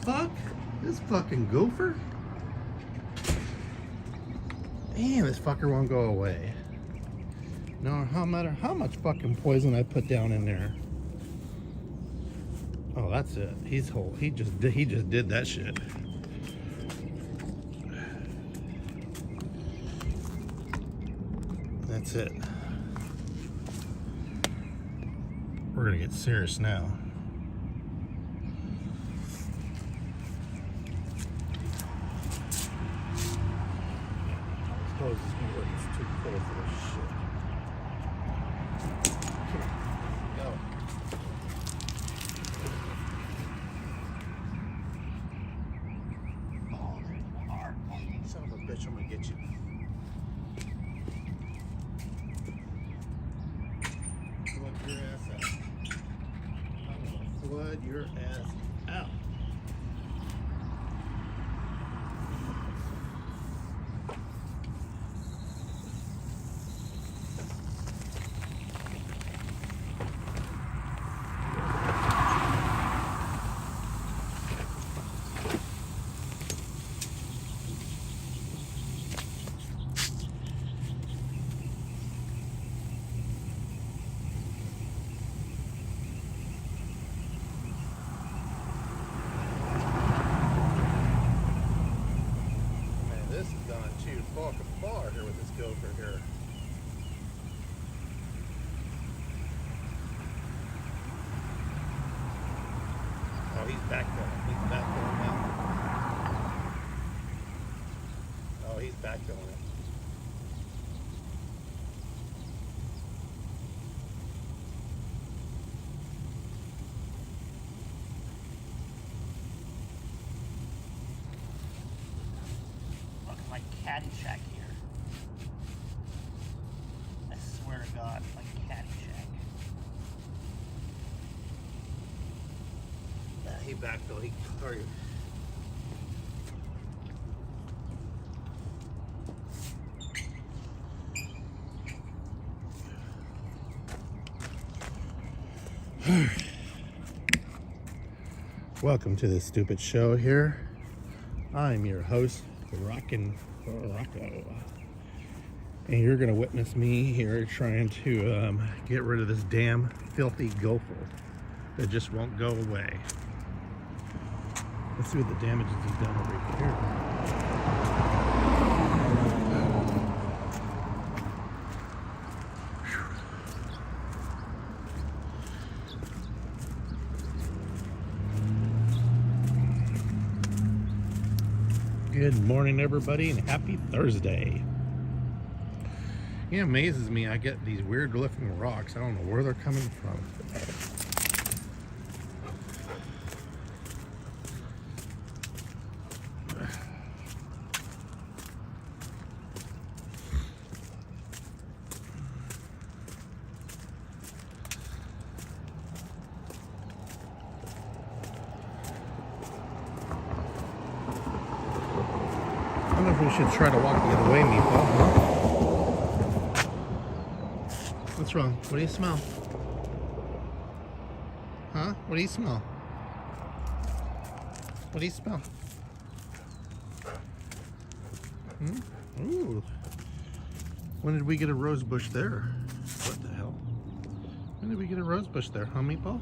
fuck? This fucking gopher? Damn, this fucker won't go away. No matter how much fucking poison I put down in there. Oh, that's it. He's whole. He just did that shit. That's it. We're gonna get serious now. Suppose it's too cold for this shit. Come on, go. Oh, hard. Son of a bitch, I'm gonna get you. Flood your ass out. I'm gonna flood your ass out. Far here with this gopher here. Oh, he's back going. He's back going now. Oh, he's back going. Looking like Caddyshack here. I swear to God, like Caddyshack. Yeah, he backfilled. He sorry. Welcome to this stupid show here. I'm your host, Rockin' Rocco. And you're gonna witness me here trying to get rid of this damn filthy gopher that just won't go away. Let's see what the damage he's done over here. Good morning, everybody, and happy Thursday. It amazes me. I get these weird looking rocks. I don't know where they're coming from. I don't know if we should try to walk the other way, meatball, huh? What's wrong? What do you smell? Huh? What do you smell? What do you smell? Ooh. When did we get a rose bush there? What the hell? When did we get a rose bush there, huh, meatball?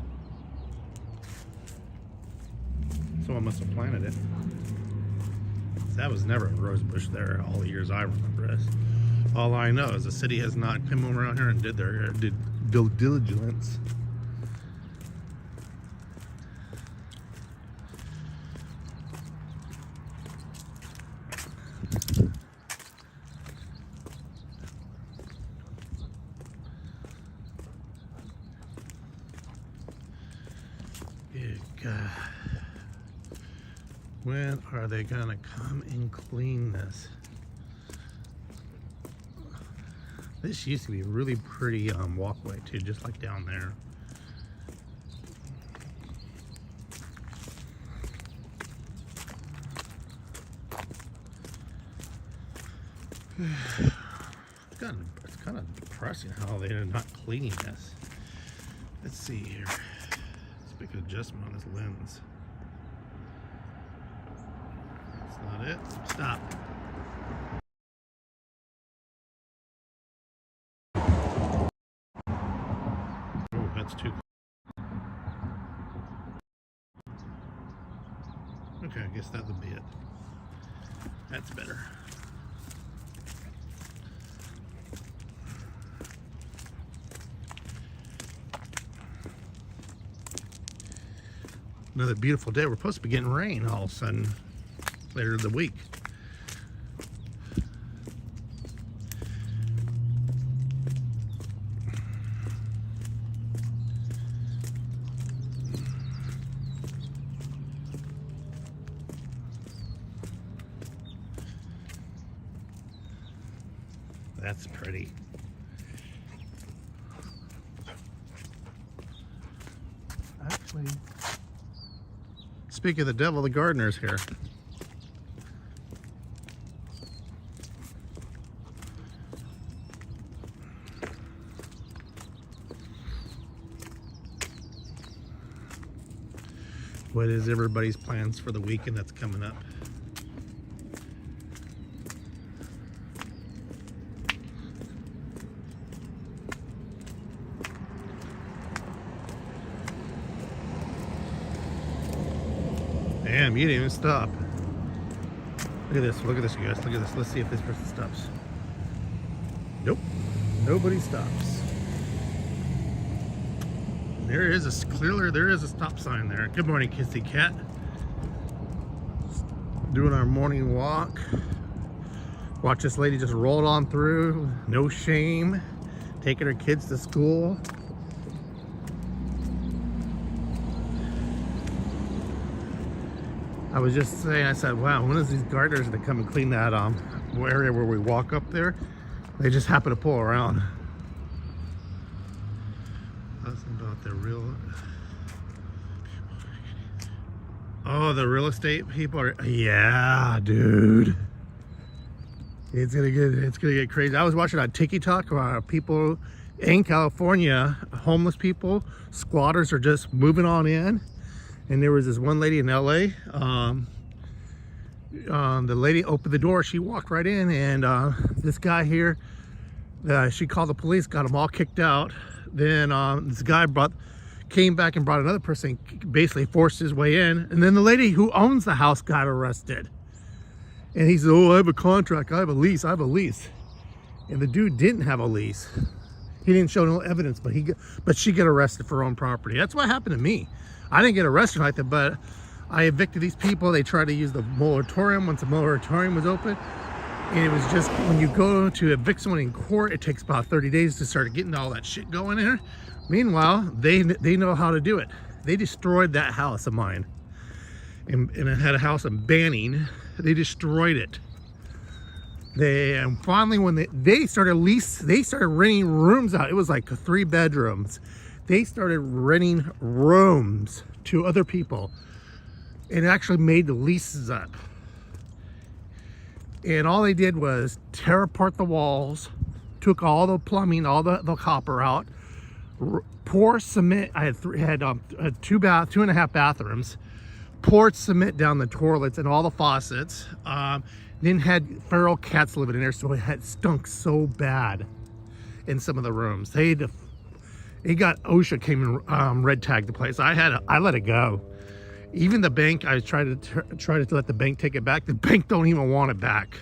Someone must have planted it. That was never a rose bush there all the years I remember this. All I know is the city has not come around here and did due diligence. Good God. When are they gonna come and clean this? This used to be a really pretty walkway too, just like down there. It's kind of depressing how they're not cleaning this. Let's see here. Let's make an adjustment on this lens. That's not it. Stop. Oh, that's too. Okay, I guess that would be it. That's better. Another beautiful day. We're supposed to be getting rain all of a sudden later in the week. That's pretty. Actually, speak of the devil, the gardener's here. What is everybody's plans for the weekend that's coming up? Damn, you didn't even stop. Look at this, you guys. Look at this. Let's see if this person stops. Nope, nobody stops. There is a stop sign there. Good morning, Kissy Cat. Doing our morning walk. Watch this lady just rolled on through, no shame, taking her kids to school. I was just saying, I said, wow, when is these gardeners that come and clean that area where we walk up there? They just happen to pull around. That's about the real. Oh, the real estate people are. Yeah, dude. It's gonna get crazy. I was watching on TikTok about people in California, homeless people, squatters are just moving on in. And there was this one lady in LA. The lady opened the door. She walked right in, and this guy here, she called the police, got them all kicked out. Then this guy came back and brought another person, basically forced his way in. And then the lady who owns the house got arrested. And he said, "Oh, I have a contract. I have a lease. I have a lease." And the dude didn't have a lease. He didn't show no evidence, but she got arrested for her own property. That's what happened to me. I didn't get arrested like that, but I evicted these people. They tried to use the moratorium once the moratorium was open. And it was just, when you go to evict someone in court, it takes about 30 days to start getting all that shit going there. Meanwhile, they know how to do it. They destroyed that house of mine. And it had a house in Banning. They destroyed it. And finally, when they started renting rooms out. It was like 3 bedrooms. They started renting rooms to other people and actually made the leases up. And all they did was tear apart the walls, took all the plumbing, all the copper out, pour cement. I had 2.5 bathrooms, poured cement down the toilets and all the faucets. Then had feral cats living in there, so it had stunk so bad in some of the rooms. OSHA came and red tagged the place. I let it go. Even the bank, I tried to let the bank take it back. The bank don't even want it back.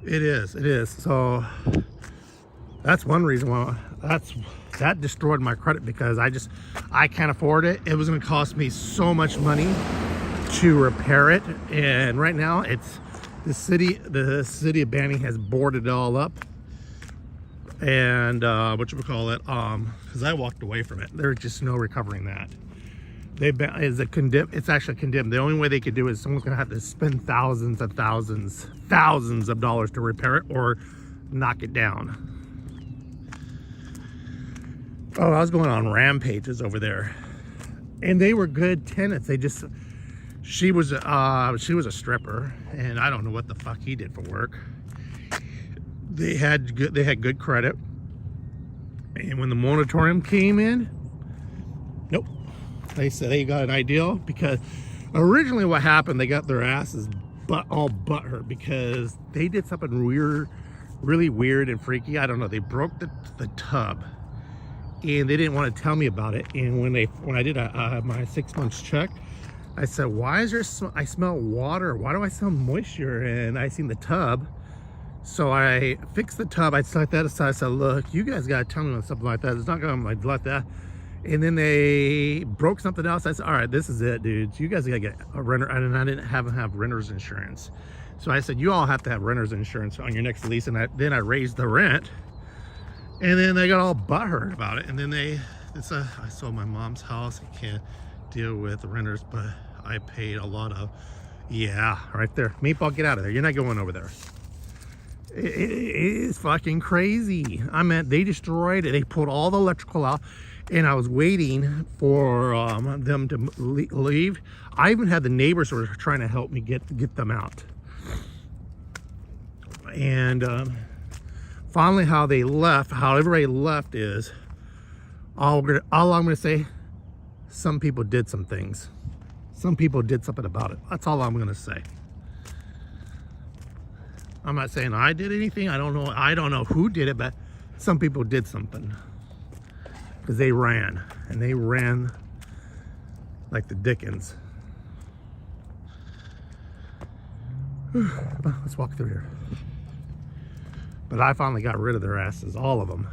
It is. So that's one reason why that destroyed my credit, because I can't afford it. It was going to cost me so much money to repair it, and right now the city of Banning has boarded it all up, and because I walked away from it. There's just no recovering that. It's actually condemned. The only way they could do it is someone's gonna have to spend thousands of dollars to repair it or knock it down. Oh, I was going on rampages over there, and they were good tenants. She was a stripper, and I don't know what the fuck he did for work. They had good credit, and when the moratorium came in, nope, They said they got an idea because originally what happened, they got their asses all butthurt because they did something weird, really weird and freaky. I don't know. They broke the tub, and they didn't want to tell me about it. And when I did my 6 months check, I said, "Why is there? I smell water. Why do I smell moisture?" And I seen the tub, so I fixed the tub. I set that aside. I said, "Look, you guys gotta tell me when something like that. It's not gonna like let that." And then they broke something else. I said, "All right, this is it, dudes. You guys gotta get a renter." And I didn't have renter's insurance, so I said, "You all have to have renter's insurance on your next lease." And then I raised the rent, and then they got all butthurt about it. And then I sold my mom's house. I can't deal with the renters, but I paid a lot of, yeah, right there. Meatball, get out of there. You're not going over there. It is fucking crazy. I mean, they destroyed it. They pulled all the electrical out. And I was waiting for them to leave. I even had the neighbors who were trying to help me get them out. And finally, how everybody left is, all I'm going to say, some people did some things. Some people did something about it. That's all I'm going to say. I'm not saying I did anything. I don't know who did it, but some people did something. Because they ran, and they ran like the Dickens. Let's walk through here. But I finally got rid of their asses, all of them.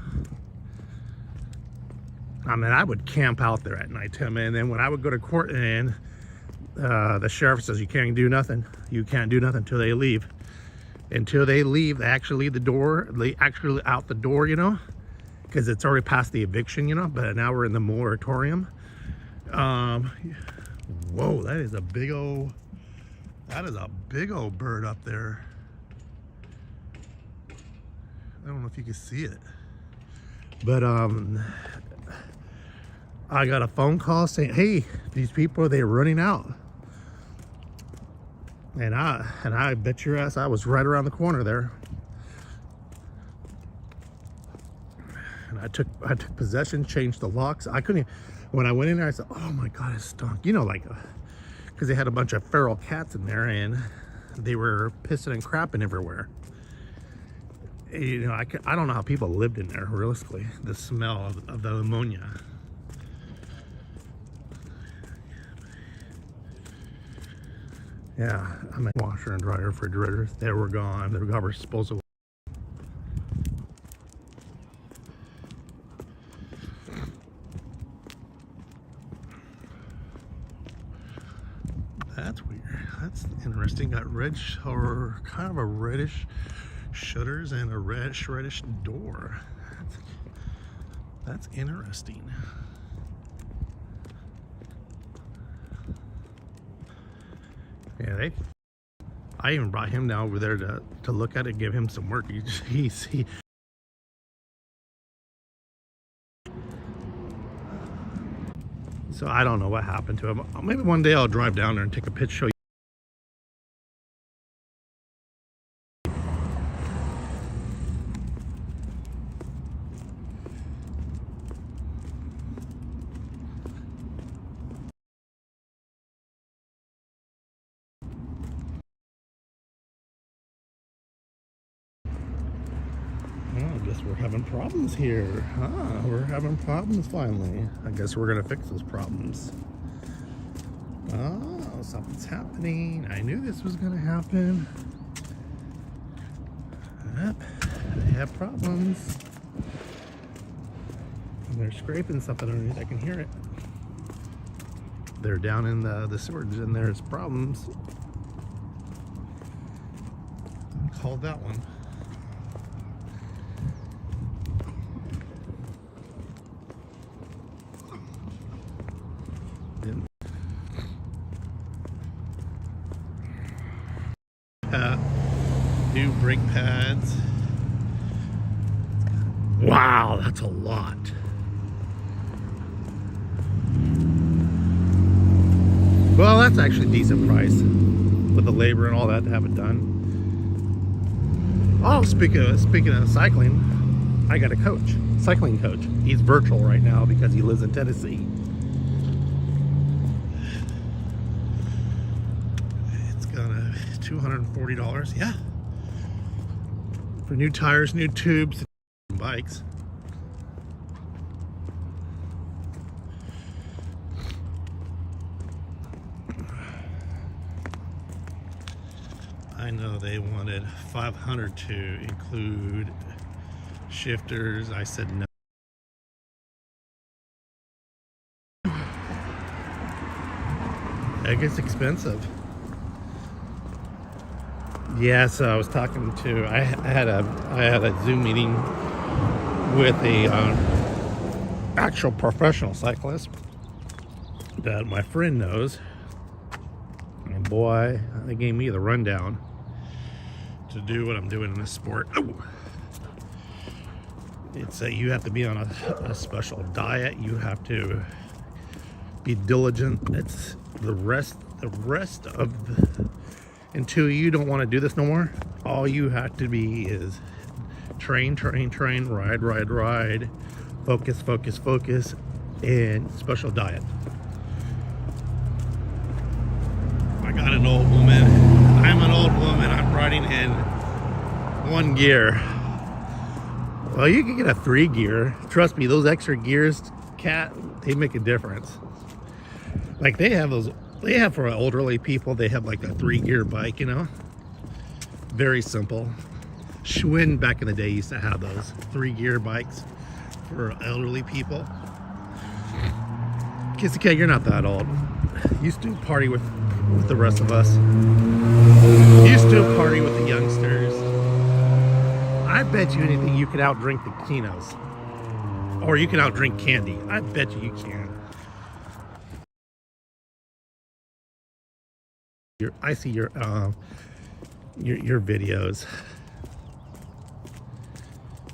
I mean, I would camp out there at night, Tim, and then when I would go to court, and the sheriff says you can't do nothing. You can't do nothing until they leave. Until they leave, they actually leave the door. They actually out the door, you know. Because it's already past the eviction, you know, but now we're in the moratorium. Whoa, that is a big old bird up there. I don't know if you can see it, but I got a phone call saying, "Hey, these people, they're running out." And I bet your ass I was right around the corner there. And I took possession, changed the locks. I couldn't, when I went in there, I said, "Oh my God, it stunk." You know, like, because they had a bunch of feral cats in there and they were pissing and crapping everywhere. You know, I don't know how people lived in there, realistically. The smell of the ammonia. Yeah, I mean, washer and dryer, refrigerators, they were gone. They were garbage disposal. That's weird. That's interesting. Got red or kind of a reddish shutters and a reddish door. That's interesting. Yeah, I even brought him down over there to look at it, give him some work. He so I don't know what happened to him. Maybe one day I'll drive down there and take a picture, show you. I guess we're having problems here. We're having problems finally. I guess we're gonna fix those problems. Oh, something's happening. I knew this was gonna happen. Yep, they have problems. And they're scraping something underneath. I can hear it. They're down in the sewage and there's problems. Called that one. New brake pads. Wow, that's a lot. Well, that's actually a decent price with the labor and all that to have it done. Oh, speaking of cycling, I got a cycling coach. He's virtual right now because he lives in Tennessee. $240, yeah. For new tires, new tubes, bikes. I know they wanted $500 to include shifters. I said no. It gets expensive. Yeah, so I was talking to, I had a Zoom meeting with a actual professional cyclist that my friend knows, and boy, they gave me the rundown to do what I'm doing in this sport. Oh. It's you have to be on a special diet. You have to be diligent. It's the rest of until you don't want to do this no more, all you have to be is train, ride, focus, and special diet. I got an old woman. I'm an old woman. I'm riding in 1 gear. Well, you can get a 3 gear. Trust me, those extra gears, cat, they make a difference. Like they have for elderly people, they have like a 3 gear bike, you know? Very simple. Schwinn back in the day used to have those 3 gear bikes for elderly people. Kissy Cat, you're not that old. Used to party with the rest of us. Used to party with the youngsters. I bet you anything you could outdrink the Kinos. Or you can outdrink Candy. I bet you can. I see your videos.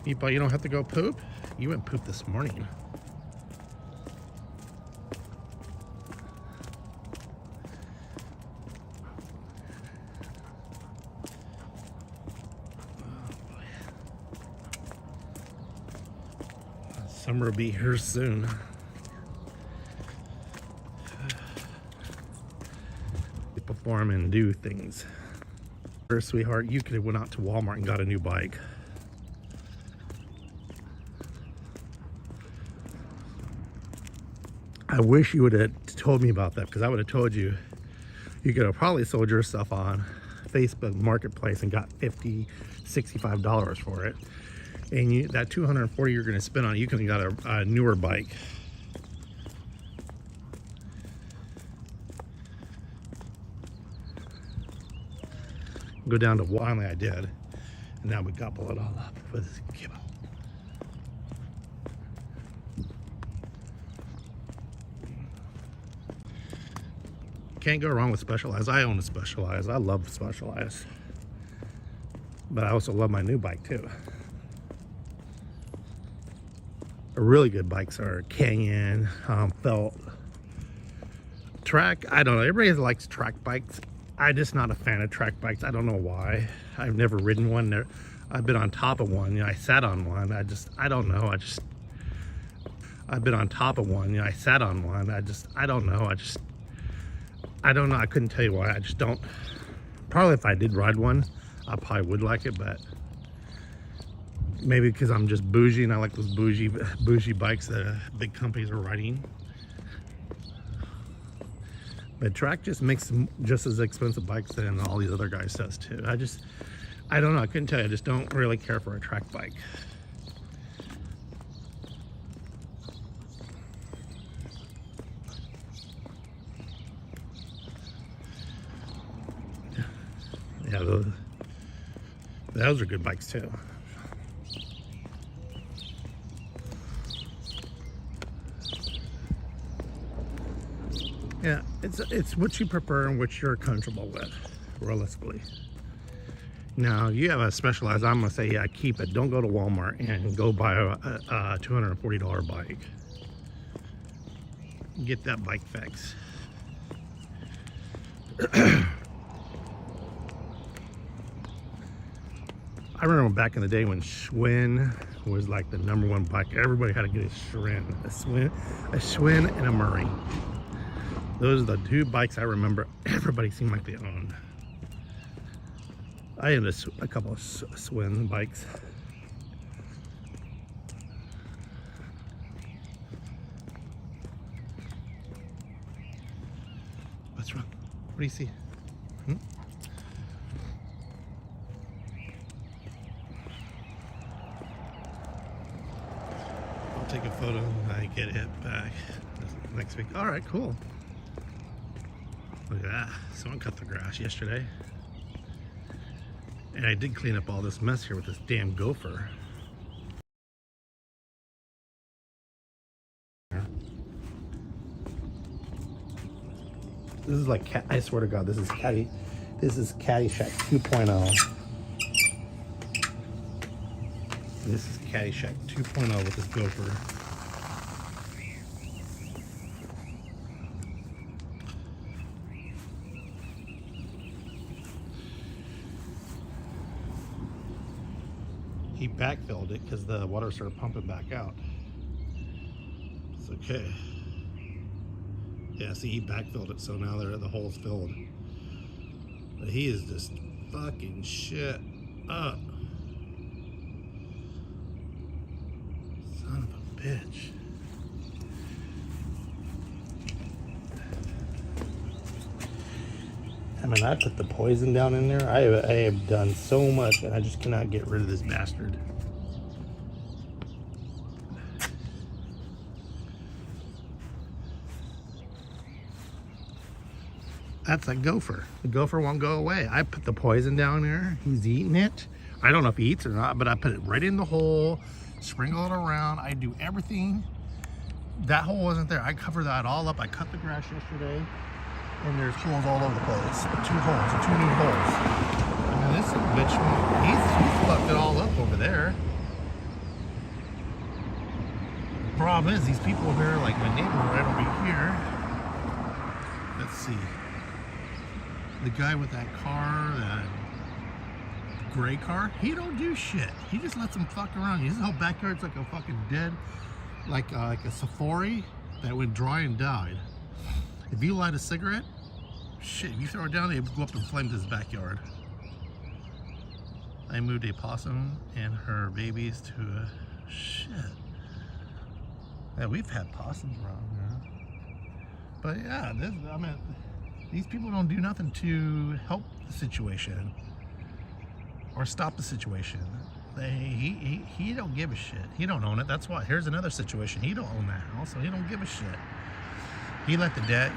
People, you don't have to go poop? You went poop this morning. Summer will be here soon. Perform and do things. Sweetheart, you could have went out to Walmart and got a new bike. I wish you would have told me about that, because I would have told you you could have probably sold your stuff on Facebook Marketplace and got $50, $65 for it. And that $240 you're going to spend on it, you could have got a newer bike. Go down to finally I did, and now we couple it all up with this kibble. Can't go wrong with Specialized. I own a Specialized. I love Specialized, but I also love my new bike too. Really good bikes are Canyon, Felt, Track. I don't know. Everybody likes track bikes. I'm just not a fan of track bikes. I don't know why. I've never ridden one. I've been on top of one. You know, I sat on one. I don't know. I've been on top of one. You know, I sat on one. I don't know. I don't know. I couldn't tell you why. I just don't. Probably if I did ride one, I probably would like it, but maybe because I'm just bougie and I like those bougie bikes that big companies are riding. But Track just makes just as expensive bikes than all these other guys does too. I don't know. I couldn't tell you. I just don't really care for a track bike. Yeah, those are good bikes too. Yeah, it's what you prefer and what you're comfortable with, realistically. Now, you have a Specialized, I'm gonna say, yeah, keep it. Don't go to Walmart and go buy a $240 bike. Get that bike fixed. I remember back in the day when Schwinn was like the #1 bike. Everybody had to get a Schwinn and a Murray. Those are the 2 bikes I remember everybody seemed like they owned. I own a couple of swim bikes. What's wrong? What do you see? Hmm? I'll take a photo when I get it back next week. All right, cool. Look at that. Someone cut the grass yesterday. And I did clean up all this mess here with this damn gopher. This is like, I swear to God, this is Caddyshack 2.0. This is Caddyshack 2.0 with this gopher. He backfilled it because the water started pumping back out. It's okay. Yeah, see, he backfilled it, so now the hole's filled. But he is just fucking shit up. Son of a bitch. I mean, I put the poison down in there. I have done so much, and I just cannot get rid of this bastard. That's a gopher. The gopher won't go away. I put the poison down there. He's eating it. I don't know if he eats it or not, but I put it right in the hole, sprinkle it around. I do everything. That hole wasn't there. I covered that all up. I cut the grass yesterday, and there's holes all over the place. Two new holes. I mean, this bitch, he's fucked it all up over there. Problem is, these people here, like my neighbor right over here. Let's see. The guy with that car, that gray car, he don't do shit. He just lets them fuck around. His whole backyard's like a fucking dead, like a safari that went dry and died. If you light a cigarette, shit, if you throw it down, they go up in flames his backyard. I moved a possum and her babies to a shit. Yeah, we've had possums around here. But yeah, I mean, these people don't do nothing to help the situation or stop the situation. He don't give a shit. He don't own it. That's why. Here's another situation. He don't own that house, so he don't give a shit. He let the debt.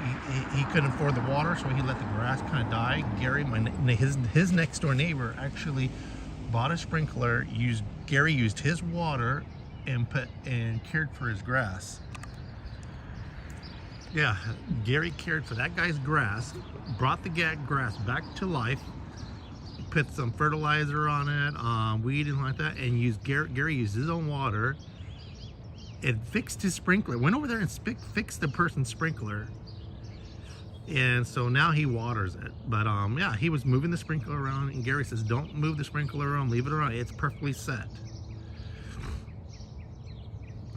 He couldn't afford the water, so he let the grass kind of die. Gary, his next door neighbor, actually bought a sprinkler. Gary used his water and cared for his grass. Yeah, Gary cared for that guy's grass, brought the grass back to life, put some fertilizer on it, weed and like that, and Gary used his own water and fixed his sprinkler. Went over there and fixed the person's sprinkler, and so now he waters it. But yeah, he was moving the sprinkler around, and Gary says, "Don't move the sprinkler around. Leave it around. It's perfectly set."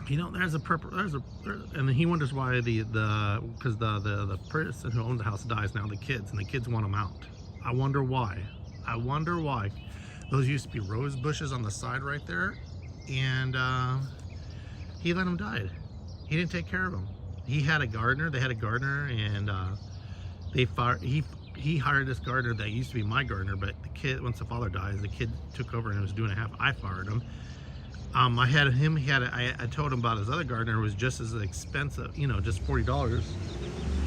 You know, and then he wonders why because the person who owned the house dies now, the kids, and the kids want them out. I wonder why. Those used to be rose bushes on the side right there, and he let them die. He didn't take care of them. He had a gardener. They had a gardener, and he hired this gardener that used to be my gardener, but the kid, once the father dies, the kid took over and was doing a half. I fired him. I had him. I told him about his other gardener who was just as expensive. You know, just $40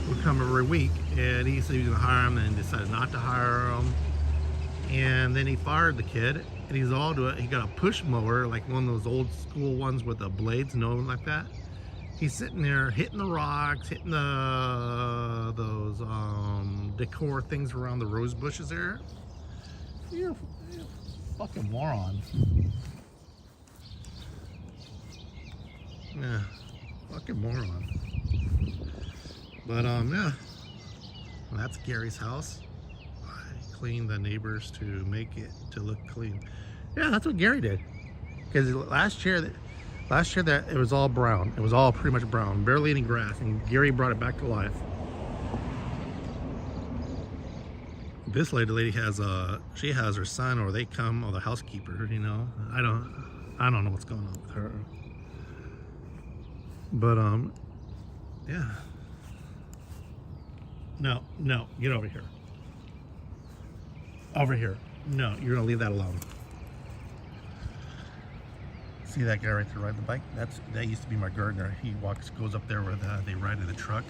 would come every week, and he said he was gonna hire him, and decided not to hire him. And then he fired the kid, and he's all to it. He got a push mower, like one of those old school ones with the blades, like that. He's sitting there hitting the rocks, hitting those decor things around the rose bushes there. You're a fucking moron. Yeah, fucking moron. But yeah, well, that's Gary's house. I cleaned the neighbors to make it to look clean. Yeah, that's what Gary did. Because last year that it was all brown. It was all pretty much brown, barely any grass, and Gary brought it back to life. This lady has she has her son, or they come, or the housekeeper, you know. I don't know what's going on with her. But yeah. No, get over here. Over here. No, you're gonna leave that alone. See that guy right there riding the bike? That used to be my gardener. He goes up there where they ride in the truck.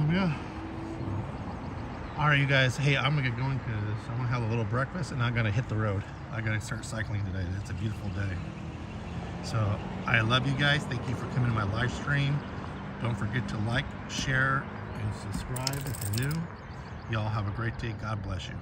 Yeah. All right, you guys. Hey, I'm gonna get going because I'm gonna have a little breakfast and I'm gonna hit the road. I gotta start cycling today. It's a beautiful day. So I love you guys. Thank you for coming to my live stream. Don't forget to like, share, and subscribe if you're new. Y'all have a great day. God bless you.